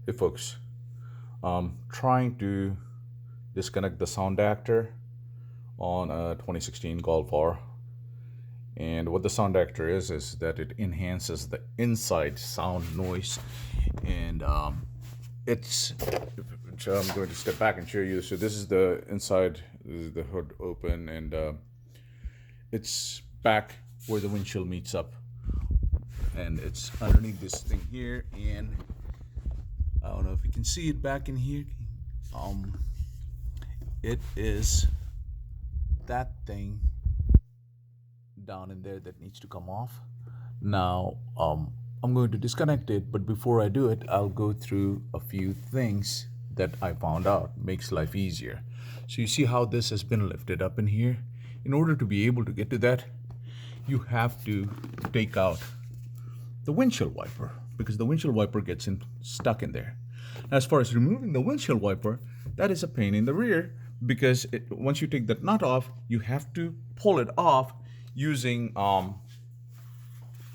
Hey folks, trying to disconnect the sound actor on a 2016 Golf R. And what the sound actor is that it enhances the inside sound noise. And it's, which I'm going to step back and show you. So this is the inside, this is the hood open, and it's back where the windshield meets up. And it's underneath this thing here, and I don't know if you can see it back in here. It is that thing down in there that needs to come off. Now, I'm going to disconnect it, but before I do it, I'll go through a few things that I found out makes life easier. So you see how this has been lifted up in here? In order to be able to get to that, you have to take out the windshield wiper, because the windshield wiper gets stuck in there. Now, as far as removing the windshield wiper, that is a pain in the rear, because once you take that nut off, you have to pull it off using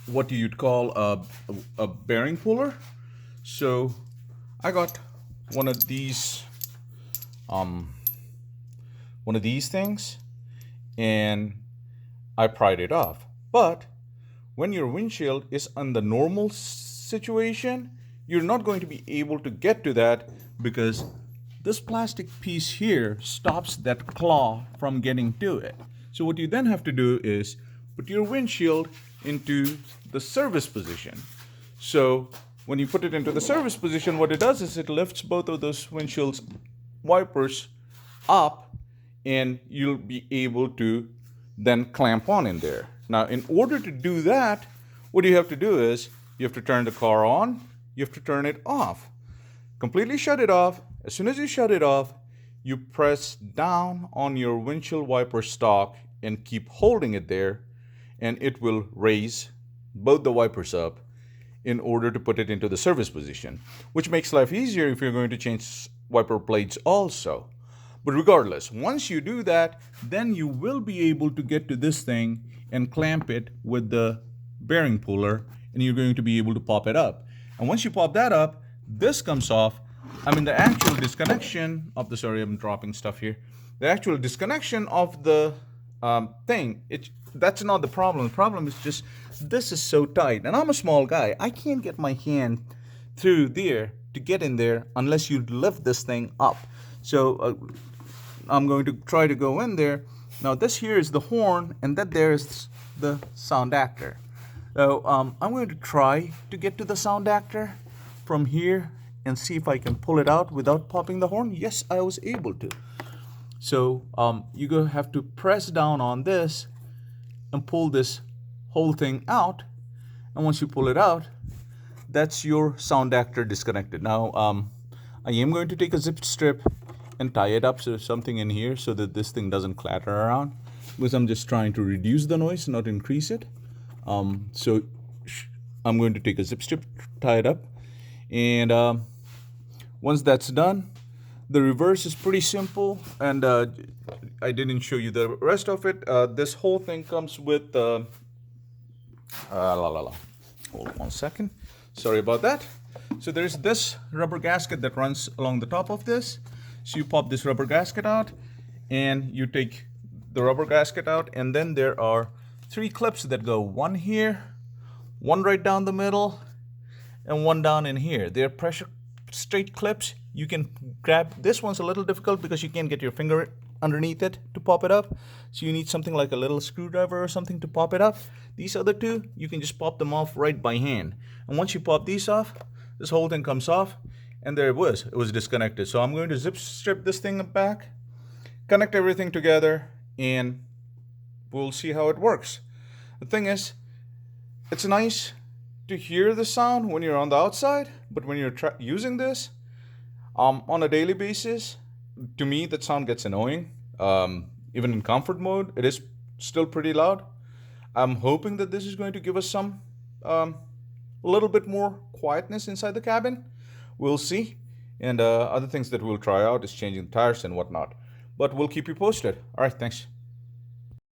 what you'd call a bearing puller. So I got one of these things, and I pried it off. But when your windshield is on the normal situation, you're not going to be able to get to that, because this plastic piece here stops that claw from getting to it. So what you then have to do is put your windshield into the service position. So when you put it into the service position, what it does is it lifts both of those windshield wipers up, and you'll be able to then clamp on in there. Now, in order to do that, what you have to do is you have to turn the car on, you have to turn it off. Completely shut it off. As soon as you shut it off, you press down on your windshield wiper stalk and keep holding it there, and it will raise both the wipers up in order to put it into the service position, which makes life easier if you're going to change wiper blades also. But regardless, once you do that, then you will be able to get to this thing and clamp it with the bearing puller, and you're going to be able to pop it up. And once you pop that up, this comes off. I mean, the actual disconnection of the, sorry, I'm dropping stuff here. The actual disconnection of the thing, that's not the problem. The problem is just this is so tight, and I'm a small guy. I can't get my hand through there to get in there unless you lift this thing up. So I'm going to try to go in there. Now this here is the horn, and that there is the sound actor. So I'm going to try to get to the sound actor from here and see if I can pull it out without popping the horn. Yes, I was able to. So you have to press down on this and pull this whole thing out. And once you pull it out, that's your sound actor disconnected. Now I am going to take a zip strip and tie it up so something in here so that this thing doesn't clatter around, because I'm just trying to reduce the noise, not increase it. So I'm going to take a zip strip, tie it up, and once that's done, the reverse is pretty simple, and I didn't show you the rest of it. This whole thing comes with hold on 1 second, sorry about that. So there's this rubber gasket that runs along the top of this. So you pop this rubber gasket out, and you take the rubber gasket out, and then there are 3 clips that go, one here, one right down the middle, and one down in here. They're pressure straight clips. You can grab, this one's a little difficult because you can't get your finger underneath it to pop it up. So you need something like a little screwdriver or something to pop it up. These other 2, you can just pop them off right by hand. And once you pop these off, this whole thing comes off, and there it was disconnected. So I'm going to zip strip this thing back, connect everything together, and we'll see how it works. The thing is, it's nice to hear the sound when you're on the outside, but when you're using this on a daily basis, to me that sound gets annoying. Even in comfort mode, it is still pretty loud. I'm hoping that this is going to give us some a little bit more quietness inside the cabin. We'll see. And other things that we'll try out is changing the tires and whatnot. But we'll keep you posted. All right, thanks.